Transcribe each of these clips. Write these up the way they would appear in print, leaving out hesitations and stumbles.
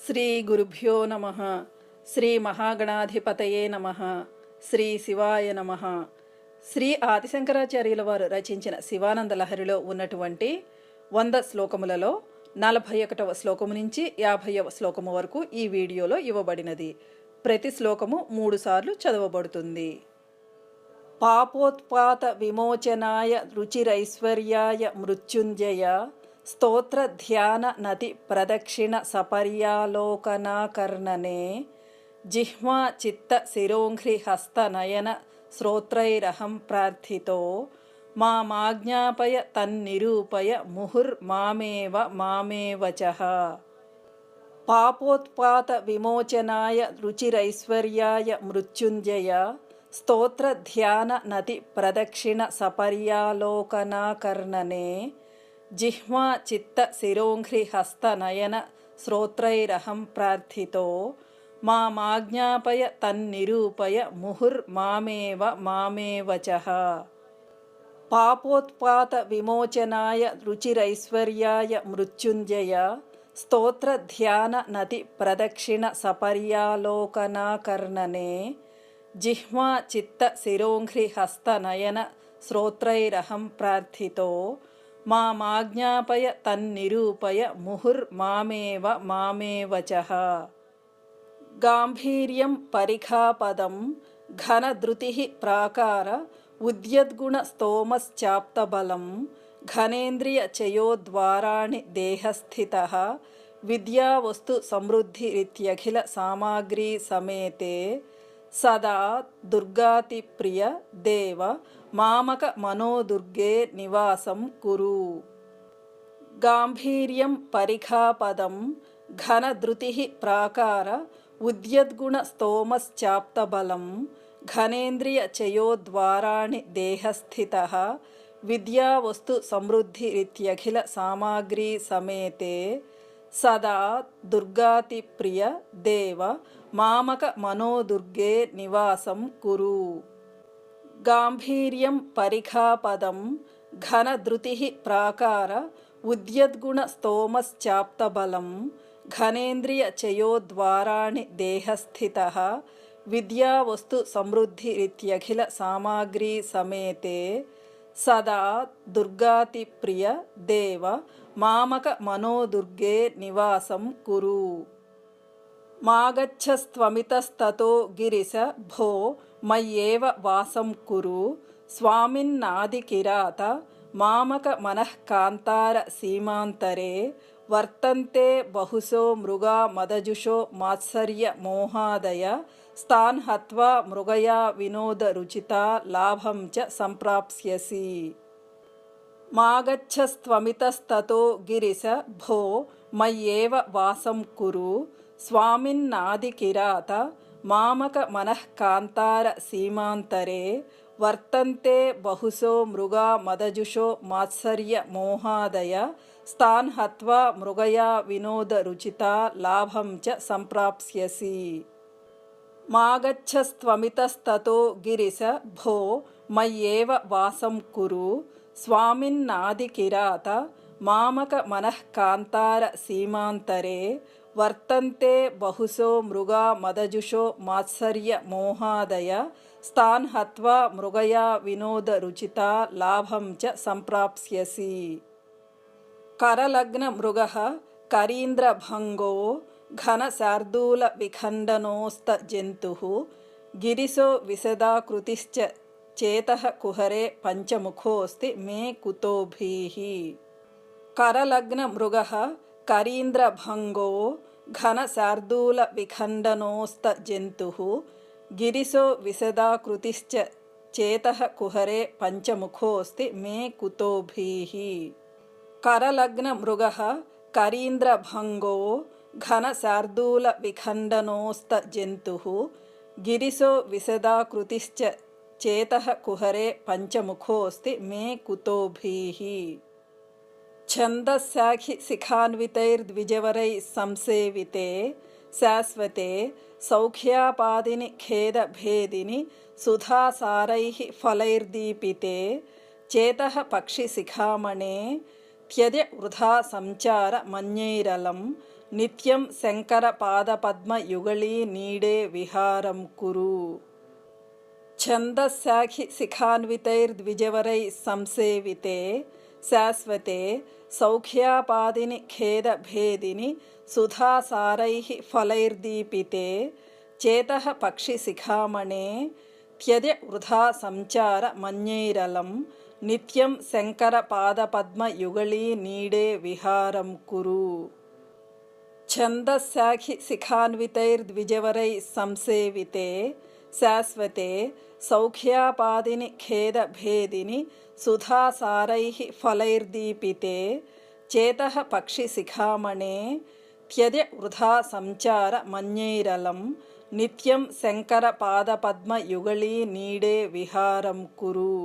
శ్రీ గురుభ్యో నమః. శ్రీ మహాగణాధిపతయే నమః. శ్రీ శివాయ నమః. శ్రీ ఆదిశంకరాచార్యుల వారు రచించిన శివానంద లహరిలో ఉన్నటువంటి 100 శ్లోకములలో 41వ శ్లోకము నుంచి 50వ శ్లోకము వరకు ఈ వీడియోలో ఇవ్వబడినది. ప్రతి శ్లోకము 3 సార్లు చదవబడుతుంది. పాపోత్పాత విమోచనాయ రుచిరైశ్వర్యాయ మృత్యుంజయ స్తోత్ర ధ్యాన నతి ప్రదక్షిణ సపర్యాలోకనాకర్ణనే జిహ్వా చిత్త శిరోంఘ్రి హస్త నయన శ్రోత్రైరహం ప్రార్థితో మాజ్ఞాపయ తన్నిరూపయ ముహుర్మామేవ మామేవచః. పాపోత్పాత విమోచనాయ రుచిరైశ్వర్యాయ మృత్యుంజయ స్తోత్ర ధ్యాన నతి ప్రదక్షిణ సపర్యాలోకనాకర్ణనే జిహ్వా చిత్త శిరోంఘ్రి హస్త నయన శ్రోత్రైరహం ప్రార్థితో మాజ్ఞాపయ తన్నిరూపయ ముహుర్మామేవ మామేవచః. పాపోత్పాత విమోచనాయ రుచిరైశ్వర్యాయ మృత్యుంజయ స్తోత్ర ధ్యాన నతి ప్రదక్షిణ సపర్యాలోకనాకర్ణనే జిహ్వా చిత్త శిరోంఘ్రి హస్త నయన శ్రోత్రైరహం ప్రార్థితో మాజ్ఞాపయ తన్నిరూపయ ముహుర్మామేవ మామేవచః. గాంభీర్యం పరిఖాపదం ఘనధృతి ప్రాకార ఉద్యద్గుణ స్తోమశ్చాప్తబలం ఘనేంద్రియ చయోద్వారాణి దేహస్థితః విద్యావస్తు సమృద్ధిరిత్యఖిల సామాగ్రీ సమేతే సదా దుర్గాతిప్రియ దేవ మామక మనోదుర్గే నివాసం కురు. గాంభీర్యం పరిఖాపదం ఘనధృతి ప్రాకార ఉద్యద్గుణ స్తోమశ్చాప్తబలం ఘనేంద్రియ చయోద్వారాణి దేహస్థితః విద్యావస్తు సమృద్ధిరిత్యఖిల సామాగ్రీ సమేతే సదా దుర్గాతిప్రియ దేవ మామక మనోదుర్గే నివాసం కురు. గాంభీర్యం పరిఖాపదం ఘనధృతి ప్రాకార ఉద్యద్గుణ స్తోమశ్చాప్తబలం ఘనేంద్రియ చయోద్వారాణి దేహస్థితః విద్యావస్తు సమృద్ధిరిత్యఖిల సామాగ్రీ సమేతే సదా దుర్గాతిప్రియ దేవ మామక మనోదుర్గే నివాసం కురు. మాగచ్చస్త్వమితస్తతో గిరిశ భో మయ్యేవ వాసం కురు స్వామిన్నాదికిరాత మామక మనఃకాంతార సీమాంతరే వర్తంతే బహుశో మృగా మదజుషో మాత్సర్య మోహాదయ స్తాన్ హత్వా మృగయా వినోద రుచితా లాభం చ సంప్రాప్స్యసి. మాగచ్చస్త్వమితస్తతో గిరిశ భో మయ్యేవ వాసం కురు స్వామిన్నాదికిరాత మామక మనఃకాంతార సీమాంతరే వర్తంతే బహుశో మృగా మదజుషో మాత్సర్య మోహాదయ స్తాన్ హత్వా మృగయా వినోద రుచితా లాభం చ సంప్రాప్స్యసి. మాగచ్చస్త్వమితస్తతో గిరిశ భో మయ్యేవ వాసం కురు స్వామిన్నాదికిరాత మామక మనఃకాంతార సీమాంతరే వర్తంతే బహుశో మృగా మదజుషో మాత్సర్య మోహాదయ స్తాన్ హత్వా మృగయా వినోద రుచితా లాభం చ సంప్రాప్స్యసి. కరలగ్న మృగః కరీంద్రభంగో ఘన శార్దూల విఖండనోస్త జంతుః గిరిశో విశదాకృతిశ్చ చేతః కుహరే పంచముఖోస్తి మే కుతోభీః. కరలగ్న మృగః కరీంద్రభంగో ఘన శార్దూల విఖండనోస్త జంతుః గిరిశో విశదాకృతిశ్చ చేతః కుహరే పంచముఖోస్తి మే కుతోభీః. కరలగ్న మృగః కరీంద్రభంగో ఘన శార్దూల విఖండనోస్త జంతుః గిరిశో విశదాకృతిశ్చ చేతః కుహరే పంచముఖోస్తి మే కుతోభీః. ఛందస్సాఖి శిఖాన్వితైర్ద్విజవరై సంసేవితే శాశ్వతే సౌఖ్యాపాదిని ఖేదభేదిని సుధాసారైః ఫలైర్దీపితే చేతః పక్షిశిఖామణే త్యజ వృథా సంచార మన్యైరలం నిత్యం శంకర పాదపద్మ యుగళీ నీడే విహారం కురు. ఛందస్సాఖి శిఖాన్వితైర్ద్విజవరై సంసేవితే శాశ్వతే సౌఖ్యాపాదిని ఖేదభేదిని సుధాసారైః ఫలైర్దీపితే చేతః పక్షిశిఖామణే త్యజ వృథా సంచార మన్యైరలం నిత్యం శంకర పాదపద్మ యుగళీ నీడే విహారం కురు. ఛందస్సాఖి శిఖాన్వితైర్ద్విజవరై సంసేవితే శాశ్వతే సౌఖ్యాపాదిని ఖేదభేదిని సుధాసారైః ఫలైర్దీపితే చేతః పక్షిశిఖామణే త్యజ వృథా సంచార మన్యైరలం నిత్యం శంకర పాదపద్మ యుగళీ నీడే విహారం కురు.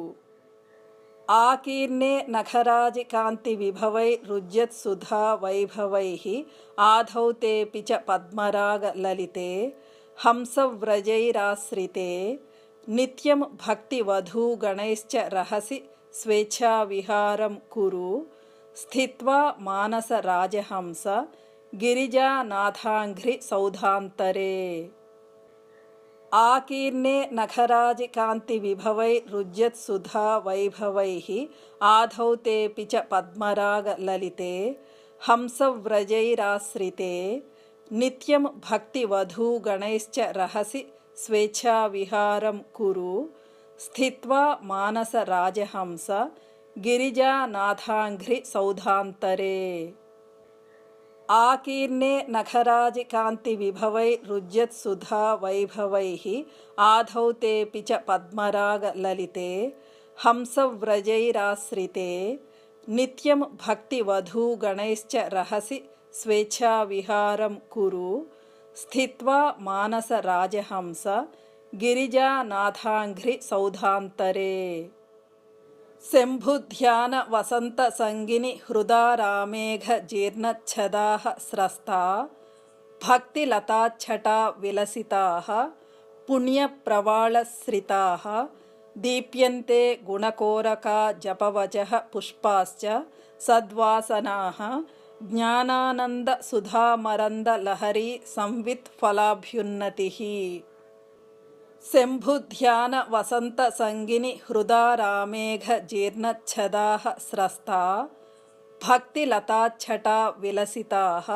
ఆకీర్ణే నఖరాజి కాంతి విభవై రుజ్యత్సుధా వైభవైః ఆధౌ తేపి చ పద్మరాగ లలితే హంసవ్రజైరాశ్రితే నిత్యం భక్తివధూగణైశ్చ రహసి స్వేచ్ఛా విహారం కురు. స్థిత్వా మానస రాజహంస గిరిజానాథాంఘ్రి సౌధాంతరే. ఆకీర్ణే నఖరాజి కాంతి విభవై రుజ్యత్సుధా వైభవైః ఆధౌ తేపి చ పద్మరాగ లలితే హంసవ్రజైరాశ్రితే నిత్యం భక్తివధూగణైశ్చ రహసి స్వేచ్ఛా విహారం కురు. స్థిత్వా మానస రాజహంస గిరిజానాథాంఘ్రి సౌధాంతరే. ఆకీర్ణే నఖరాజి కాంతి విభవై రుజ్యత్సుధా వైభవైః ఆధౌ తేపి చ పద్మరాగ లలితే హంసవ్రజైరాశ్రితే నిత్యం భక్తివధూగణైశ్చ రహసి స్వేచ్ఛా విహారం కురు. స్థిత్వా మానస రాజహంస గిరిజానాథాంఘ్రి సౌధాంతరే. శంభుధ్యాన వసంత సంగిని హృదారామేఘ జీర్ణచ్ఛదాః స్రస్తా భక్తిలతాచ్ఛటా విలసితాః పుణ్యప్రవాళశ్రితాః దీప్యంతే గుణకోరకా జపవచః పుష్పాశ్చ సద్వాసనాః జ్ఞానానంద సుధామరంద లహరీ సంవిత్ ఫలాభ్యున్నతిః. శంభుధ్యాన వసంత సంగిని హృదారామేఘ జీర్ణచ్ఛదాః స్రస్తా భక్తిలతాచ్ఛటా విలసితాః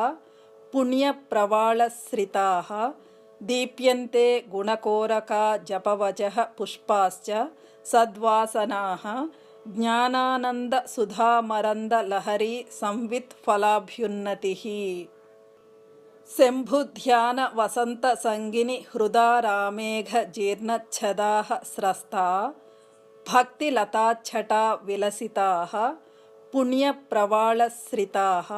పుణ్యప్రవాళశ్రితాః దీప్యంతే గుణకోరకా జపవచః పుష్పాశ్చ సద్వాసనాః జ్ఞానానంద సుధామరంద లహరీ సంవిత్ ఫలాభ్యున్నతిః. శంభుధ్యాన వసంత సంగిని హృదారామేఘ జీర్ణచ్ఛదాః స్రస్తా భక్తిలతాచ్ఛటా విలసితాః పుణ్యప్రవాళశ్రితాః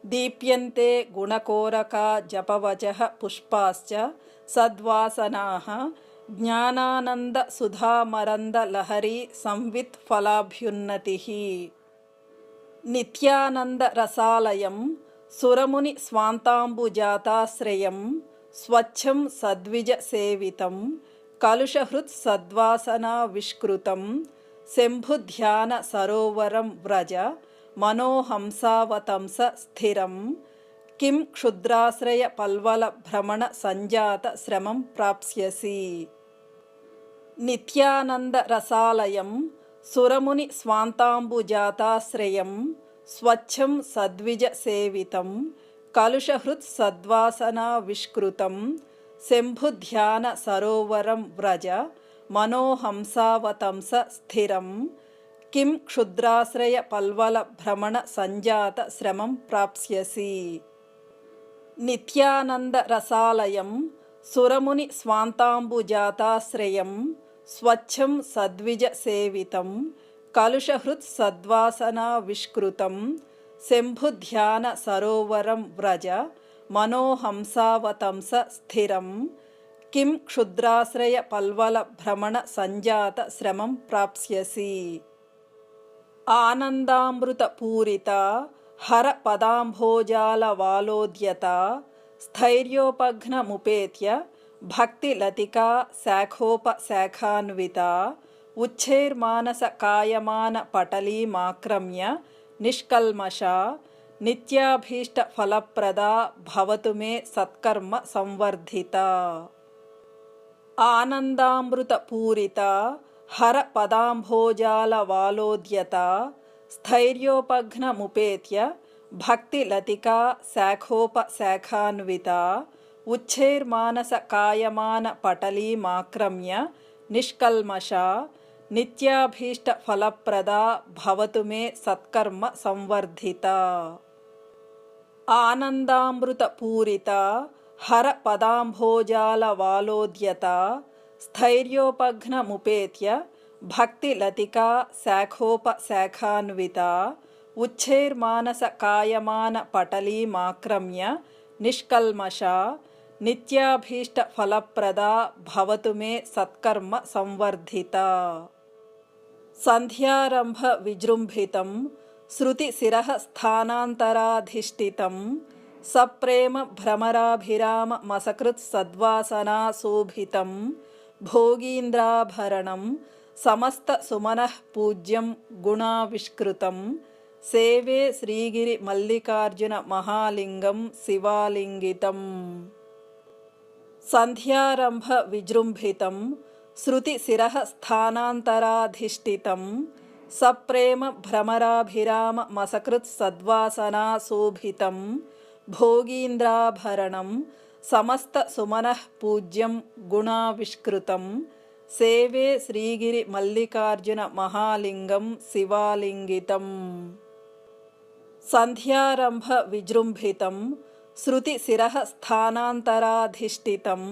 దీప్యంతే గుణకోరకా జపవచః పుష్పాశ్చ సద్వాసనాః జ్ఞానానంద సుధామరంద లహరీ సంవిత్ ఫలాభ్యున్నతిః. నిత్యానంద రసాలయం సురముని స్వాంతాంబుజాతాశ్రయం స్వచ్ఛం సద్విజ సేవితం కలుషహృత్ సద్వాసనా విష్కృతం శంభుధ్యాన సరోవరం వ్రజ మనోహంసావతంస స్థిరం కిం క్షుద్రాశ్రయ పల్వల భ్రమణ సంజాత శ్రమం ప్రాప్స్యసి. నిత్యానంద రసాలయం సురముని స్వాంతాంబుజాతాశ్రయం స్వచ్ఛం సద్విజ సేవితం కలుషహృత్ సద్వాసనా విష్కృతం శంభుధ్యాన సరోవరం వ్రజ మనోహంసావతంస స్థిరం కిం క్షుద్రాశ్రయ పల్వల భ్రమణ సంజాత శ్రమం ప్రాప్స్యసి. నిత్యానంద రసాలయం సురముని స్వాంతాంబుజాతాశ్రయం స్వచ్ఛం సద్విజ సేవితం కలుషహృత్ సద్వాసనా విష్కృతం శంభుధ్యాన సరోవరం వ్రజ మనోహంసావతంస స్థిరం కిం క్షుద్రాశ్రయ పల్వల భ్రమణ సంజాత శ్రమం ప్రాప్స్యసి. ఆనందామృత పూరిత హర పదాంభోజాలవాలోద్యత స్థైర్యోపఘ్నముపేత్య భక్తిలతికా శాఖోపశాఖాన్విత ఉచ్చైర్మానస కాయమాన పటలీమాక్రమ్య నిష్కల్మషా నిత్యాభీష్ట ఫలప్రదా భవతు మే సత్కర్మ సంవర్ధిత. ఆనందామృత పూరిత హర పదాంభోజాల వాలోద్యత స్థైర్యోపఘ్నముపేత్య భక్తి లతికా శాఖోపశాఖాన్విత ఉచ్ఛైర్మానస కాయమాన పటలీమాక్రమ్య నిష్కల్మషా నిత్యాభీష్ట ఫలప్రదా భవతు మే సత్కర్మ సంవర్ధిత. ఆనందామృత పూరిత హర పదాంభోజాల వాలోద్యత స్థైర్యోపఘ్నముపేత్య భక్తి లతికా శాఖోపశాఖాన్విత ఉచ్ఛైర్మానస కాయమాన పటలీమాక్రమ్య నిష్కల్మషా నిత్యాభీష్ట ఫలప్రదా భవతు మే సత్కర్మ సంవర్ధిత. సంధ్యారంభ విజృంభితం శృతిశిరః స్థానాంతరాధిష్ఠితం సప్రేమ భ్రమరాభిరామ మసకృత్ సద్వాసనా శోభితం భోగీంద్రాభరణం సమస్త సుమనః పూజ్యం గుణావిష్కృతం సేవే శ్రీగిరి మల్లికార్జున మహాలింగం శివాలింగితం. సంధ్యారంభ విజృంభితం శృతిశిరః స్థానాంతరాధిష్ఠితం సప్రేమ భ్రమరాభిరామ మసకృత్ సద్వాసనా శోభితం భోగీంద్రాభరణం సమస్త సుమనః పూజ్యం గుణావిష్కృతం సేవే శ్రీగిరి మల్లికార్జున మహాలింగం శివాలింగితం. సంధ్యారంభ విజృంభితం శృతిశిరః స్థానాంతరాధిష్ఠితం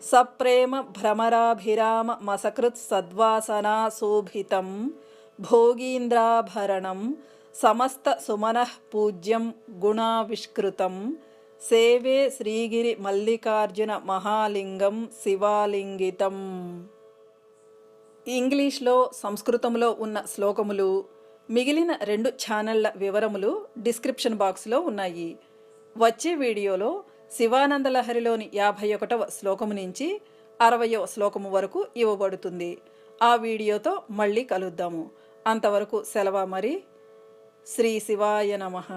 సప్రేమ భ్రమరాభిరామ మసకృత్ సద్వాసనా శోభితం భోగీంద్రాభరణం సమస్త సుమనః పూజ్యం గుణావిష్కృతం సేవే శ్రీగిరి మల్లికార్జున మహాలింగం శివాలింగితం. ఇంగ్లీష్లో సంస్కృతంలో ఉన్న శ్లోకములు మిగిలిన 2 ఛానళ్ల వివరములు డిస్క్రిప్షన్ బాక్స్లో ఉన్నాయి. వచ్చే వీడియోలో శివానందలహరిలోని 51వ శ్లోకము నుంచి 60వ శ్లోకము వరకు ఇవ్వబడుతుంది. ఆ వీడియోతో మళ్ళీ కలుద్దాము. అంతవరకు సెలవు మరి. శ్రీ శివాయ నమః.